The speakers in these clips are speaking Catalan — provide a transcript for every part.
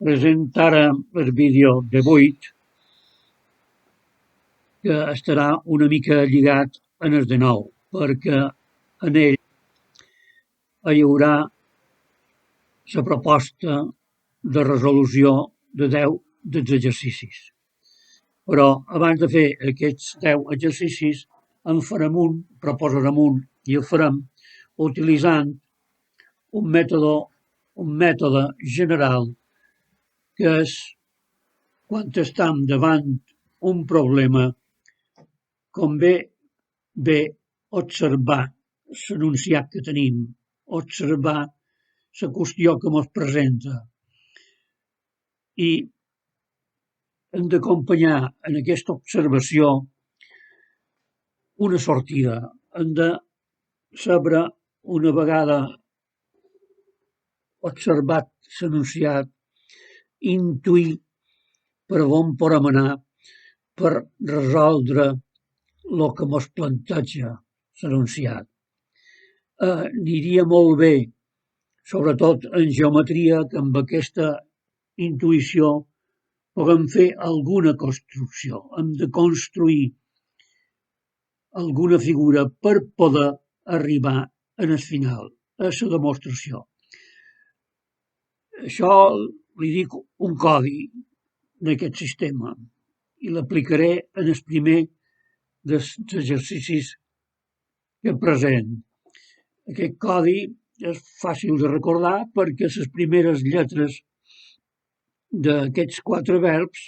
Present ara el vídeo de 8, que estarà una mica lligat en el de 9, perquè en ell hi haurà la proposta de resolució de 10 dels exercicis. Però abans de fer aquests 10 exercicis en farem un, proposarem un i el farem utilitzant un mètode general que és quan estem davant un problema, convé bé observar l'enunciat que tenim, observar la qüestió que ens presenta i hem d'acompanyar en aquesta observació una sortida. Hem de saber, una vegada observat l'enunciat, intuir per on podem anar per resoldre el que ens planteja l'enunciat. Aniria molt bé, sobretot en geometria, que amb aquesta intuïció puguem fer alguna construcció. Hem de construir alguna figura per poder arribar al final, a la demostració. Això li dic un codi d'aquest sistema i l'aplicaré en el primer dels exercicis que present. Aquest codi és fàcil de recordar perquè les primeres lletres d'aquests 4 verbs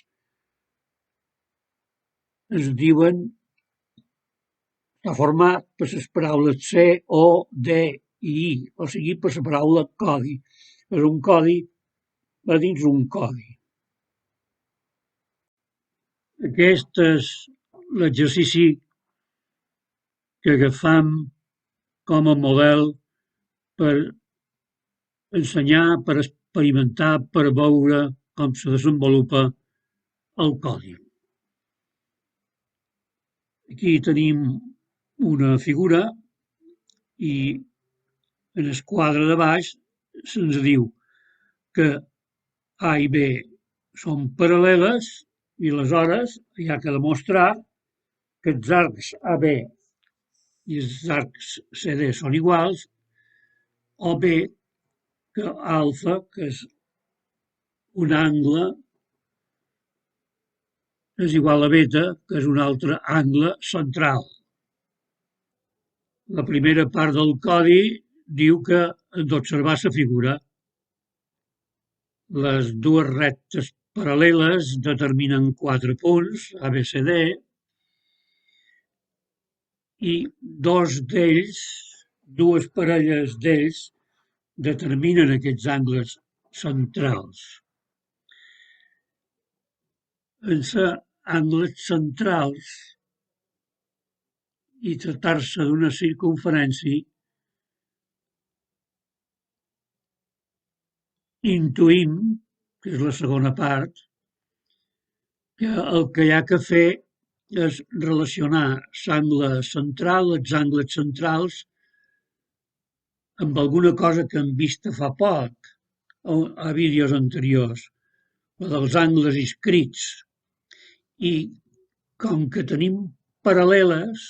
es diuen, està format per les paraules ser, o, de i i, o sigui, per la paraula codi. És un codi a dins un codi. Aquest és l'exercici que agafam com a model per ensenyar, per experimentar, per veure com se desenvolupa el codi. Aquí tenim una figura i en el quadre de baix se'ns diu que A i B són paral·leles i aleshores hi ha que demostrar que els arcs AB i els arcs CD són iguals, o bé que alfa, que és un angle, és igual a beta, que és un altre angle central. La primera part del codi diu que hem d'observar la figura. Les dues rectes paral·leles determinen 4 punts, ABCD, i dues parelles d'ells determinen aquests angles centrals. En ser angles centrals i tractar-se d'una circumferència, intuïm, que és la segona part, que el que hi ha que fer és relacionar l'angle central, els angles centrals, amb alguna cosa que hem vist fa poc a vídeos anteriors, dels angles inscrits. I com que tenim paral·leles,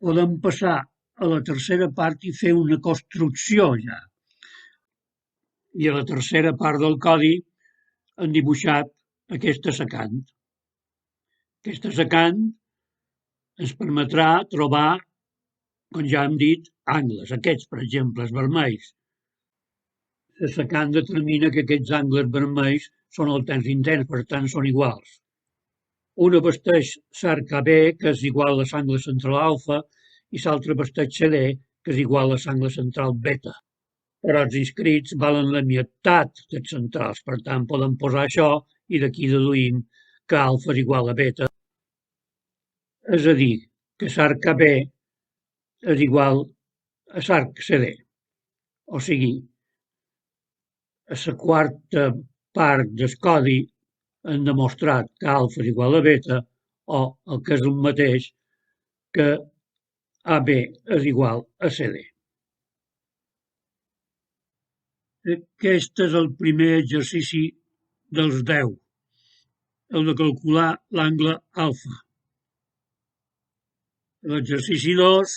podem passar a la tercera part i fer una construcció ja. I a la tercera part del codi hem dibuixat aquesta secant. Aquesta secant ens permetrà trobar, com ja hem dit, angles. Aquests, per exemple, els vermells. La secant determina que aquests angles vermells són alterns interns, per tant són iguals. Un abasteix l'arc AB, que és igual a l'angle central alfa, i l'altre abasteix CD, que és igual a l'angle central beta. Però els inscrits valen la meitat dels centrals, per tant podem posar això i d'aquí deduïm que alfa és igual a beta. És a dir, que l'arc AB és igual a l'arc CD. O sigui, a la quarta part del codi hem demostrat que alfa és igual a beta, o el que és el mateix, que AB és igual a CD. Aquest és el primer exercici dels 10, el de calcular l'angle alfa. L'exercici 2,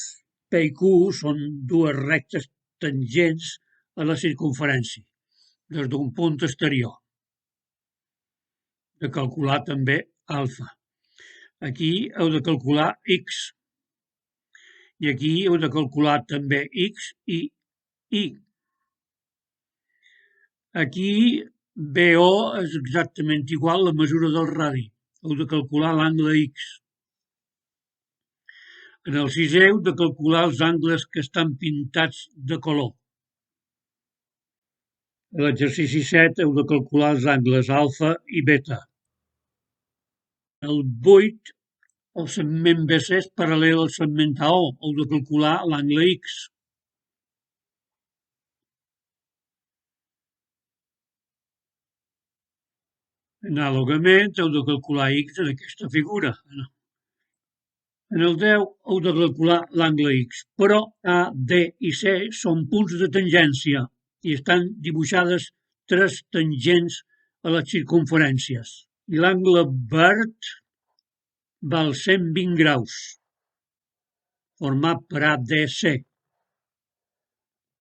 P i Q són dues rectes tangents a la circumferència, des d'un punt exterior. De calcular també alfa. Aquí heu de calcular x. I aquí heu de calcular també x i y. Aquí BO és exactament igual a la mesura del radi. Heu de calcular l'angle x. En el sisè heu de calcular els angles que estan pintats de color. A l'exercici 7 heu de calcular els angles alfa i beta. El 8, el segment BC és paral·lel al segment AO. Heu de calcular l'angle x. Anàlogament, heu de calcular x en aquesta figura. En el 10 heu de calcular l'angle x, però A, D i C són punts de tangència i estan dibuixades tres tangents a les circumferències. I l'angle verd val 120 graus, format per ADC.